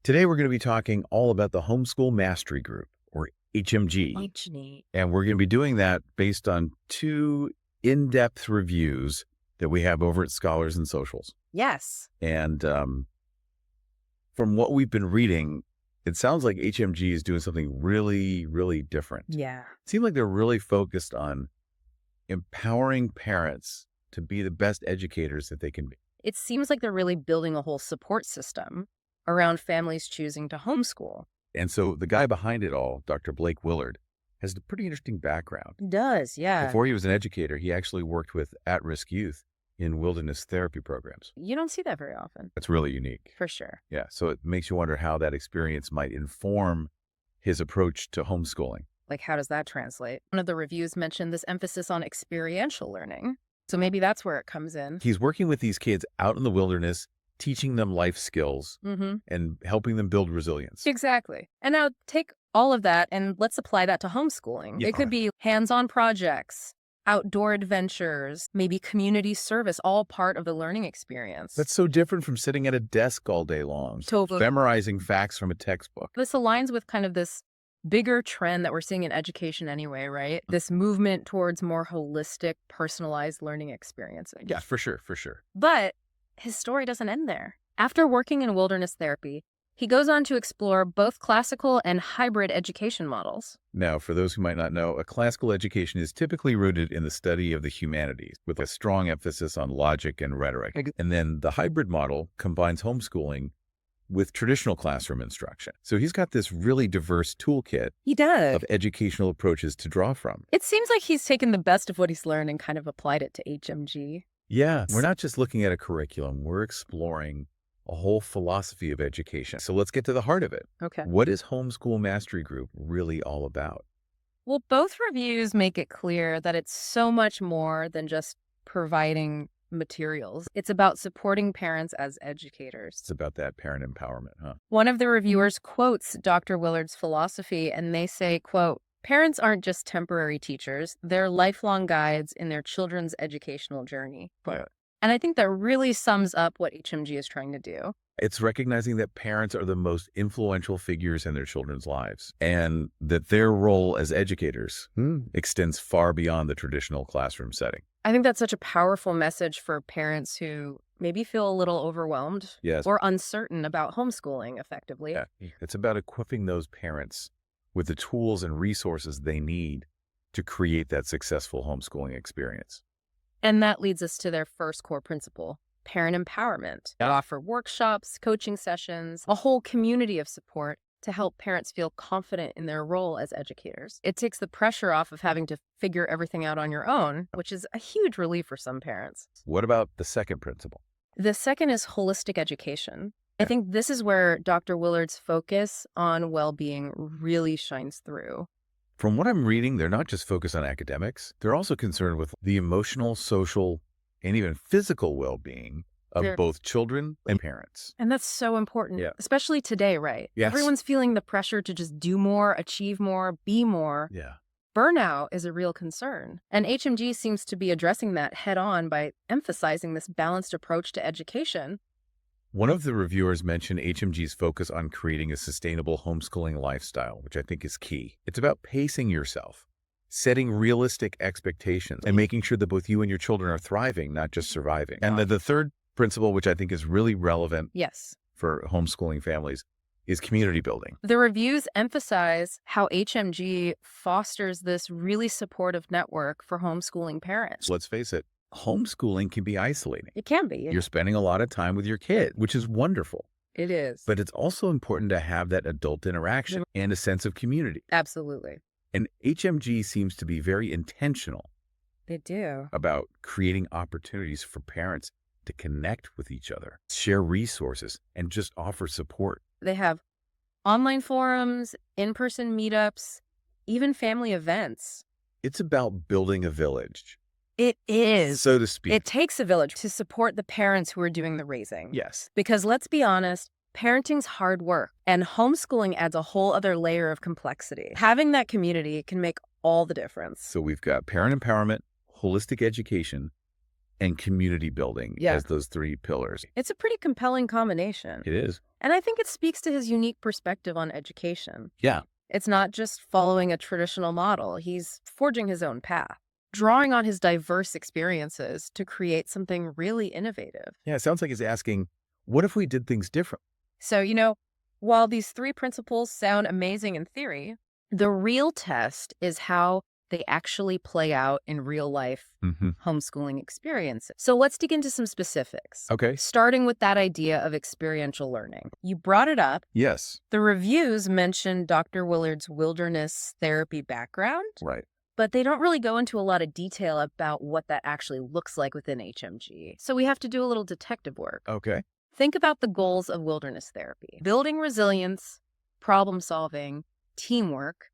Today, we're going to be talking all about the Homeschool Mastery Group, or HMG. Neat. And we're going to be doing that based on two in-depth reviews that we have over at Scholars and Socials. Yes. And from what we've been reading, it sounds like HMG is doing something really, really different. Yeah. It seems like they're really focused on empowering parents to be the best educators that they can be. It seems like they're really building a whole support system around families choosing to homeschool. And so the guy behind it all, Dr. Blake Willard, has a pretty interesting background. It does, yeah. Before he was an educator, he actually worked with at-risk youth in wilderness therapy programs. You don't see that very often. That's really unique. For sure. Yeah, so it makes you wonder how that experience might inform his approach to homeschooling. Like, how does that translate? One of the reviews mentioned this emphasis on experiential learning. So maybe that's where it comes in. He's working with these kids out in the wilderness, teaching them life skills and helping them build resilience. Exactly. And now take all of that and let's apply that to homeschooling. Yeah. It could be hands-on projects, outdoor adventures, maybe community service, all part of the learning experience. That's so different from sitting at a desk all day long, Totally. memorizing facts from a textbook. This aligns with kind of this bigger trend that we're seeing in education anyway, right? This movement towards more holistic, personalized learning experiences. Yeah, for sure, for sure. But his story doesn't end there. After working in wilderness therapy, he goes on to explore both classical and hybrid education models. Now, for those who might not know, a classical education is typically rooted in the study of the humanities with a strong emphasis on logic and rhetoric. And then the hybrid model combines homeschooling with traditional classroom instruction. So he's got this really diverse toolkit He does. of educational approaches to draw from. It seems like he's taken the best of what he's learned and kind of applied it to HMG. Yeah, we're not just looking at a curriculum, we're exploring a whole philosophy of education. So let's get to the heart of it. Okay. What is Homeschool Mastery Group really all about? Well, both reviews make it clear that it's so much more than just providing materials. It's about supporting parents as educators. It's about that parent empowerment, huh? One of the reviewers quotes Dr. Willard's philosophy, and they say, quote, "Parents aren't just temporary teachers, they're lifelong guides in their children's educational journey." Yeah. And I think that really sums up what HMG is trying to do. It's recognizing that parents are the most influential figures in their children's lives and that their role as educators extends far beyond the traditional classroom setting. I think that's such a powerful message for parents who maybe feel a little overwhelmed Yes. or uncertain about homeschooling effectively. Yeah. It's about equipping those parents with the tools and resources they need to create that successful homeschooling experience. And that leads us to their first core principle, parent empowerment. They offer workshops, coaching sessions, a whole community of support to help parents feel confident in their role as educators. It takes the pressure off of having to figure everything out on your own, which is a huge relief for some parents. What about the second principle? The second is holistic education. I think this is where Dr. Willard's focus on well-being really shines through. From what I'm reading, they're not just focused on academics. They're also concerned with the emotional, social, and even physical well-being of both children and parents. And that's so important, especially today, right? Yes. Everyone's feeling the pressure to just do more, achieve more, be more. Yeah. Burnout is a real concern. And HMG seems to be addressing that head on by emphasizing this balanced approach to education. One of the reviewers mentioned HMG's focus on creating a sustainable homeschooling lifestyle, which I think is key. It's about pacing yourself, setting realistic expectations, and making sure that both you and your children are thriving, not just surviving. And the third principle, which I think is really relevant for homeschooling families, is community building. The reviews emphasize how HMG fosters this really supportive network for homeschooling parents. Let's face it, homeschooling can be isolating. It can be. You're spending a lot of time with your kid, which is wonderful. It is. But it's also important to have that adult interaction and a sense of community. Absolutely. And HMG seems to be very intentional. They do. About creating opportunities for parents to connect with each other, share resources, and just offer support. They have online forums, in-person meetups, even family events. It's about building a village. It is. So to speak. It takes a village to support the parents who are doing the raising. Yes. Because let's be honest, parenting's hard work, and homeschooling adds a whole other layer of complexity. Having that community can make all the difference. So we've got parent empowerment, holistic education, and community building as those three pillars. It's a pretty compelling combination. It is. And I think it speaks to his unique perspective on education. Yeah. It's not just following a traditional model. He's forging his own path, drawing on his diverse experiences to create something really innovative. Yeah, it sounds like he's asking, what if we did things different? So, while these three principles sound amazing in theory, the real test is how they actually play out in real life homeschooling experiences. So let's dig into some specifics. Okay. Starting with that idea of experiential learning. You brought it up. Yes. The reviews mention Dr. Willard's wilderness therapy background. Right. But they don't really go into a lot of detail about what that actually looks like within HMG. So we have to do a little detective work. Okay. Think about the goals of wilderness therapy. Building resilience, problem solving, teamwork.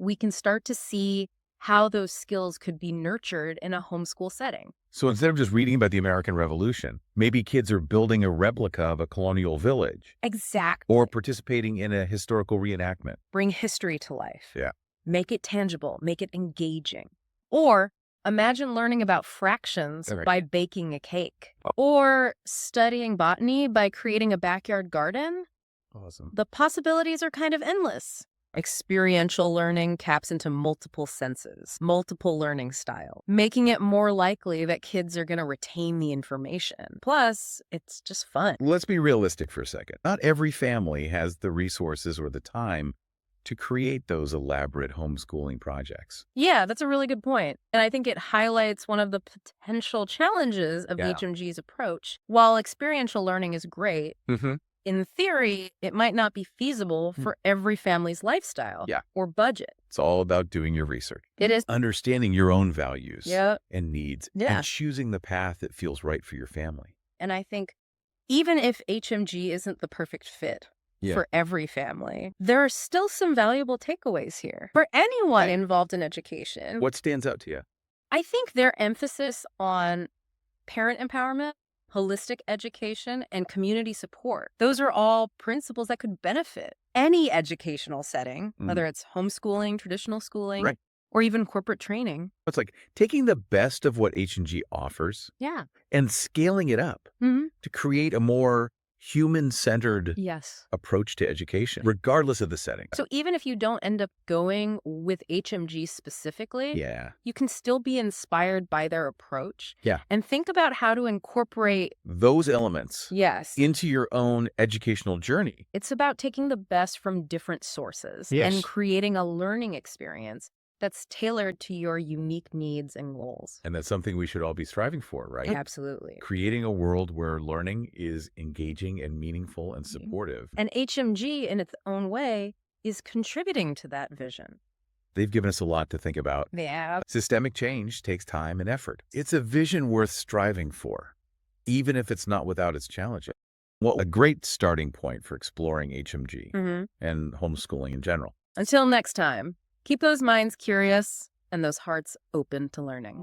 We can start to see how those skills could be nurtured in a homeschool setting. So instead of just reading about the American Revolution, maybe kids are building a replica of a colonial village. Exactly. Or participating in a historical reenactment. Bring history to life. Yeah. Make it tangible. Make it engaging. Or imagine learning about fractions by baking a cake. Or studying botany by creating a backyard garden. Awesome. The possibilities are kind of endless. Experiential learning taps into multiple senses, multiple learning styles, making it more likely that kids are going to retain the information. Plus, it's just fun. Let's be realistic for a second. Not every family has the resources or the time to create those elaborate homeschooling projects. Yeah, that's a really good point. And I think it highlights one of the potential challenges of HMG's approach. While experiential learning is great, in theory, it might not be feasible for every family's lifestyle or budget. It's all about doing your research. It is. Understanding your own values and needs and choosing the path that feels right for your family. And I think even if HMG isn't the perfect fit for every family, there are still some valuable takeaways here for anyone involved in education. What stands out to you? I think their emphasis on parent empowerment, holistic education, and community support. Those are all principles that could benefit any educational setting, whether it's homeschooling, traditional schooling, or even corporate training. It's like taking the best of what H&G offers and scaling it up to create a more human-centered approach to education, regardless of the setting. So even if you don't end up going with HMG specifically, you can still be inspired by their approach and think about how to incorporate those elements Yes. into your own educational journey. It's about taking the best from different sources Yes. and creating a learning experience that's tailored to your unique needs and goals. And that's something we should all be striving for, right? Absolutely. Creating a world where learning is engaging and meaningful and supportive. And HMG, in its own way, is contributing to that vision. They've given us a lot to think about. Yeah. Systemic change takes time and effort. It's a vision worth striving for, even if it's not without its challenges. Well, a great starting point for exploring HMG and homeschooling in general. Until next time, keep those minds curious and those hearts open to learning.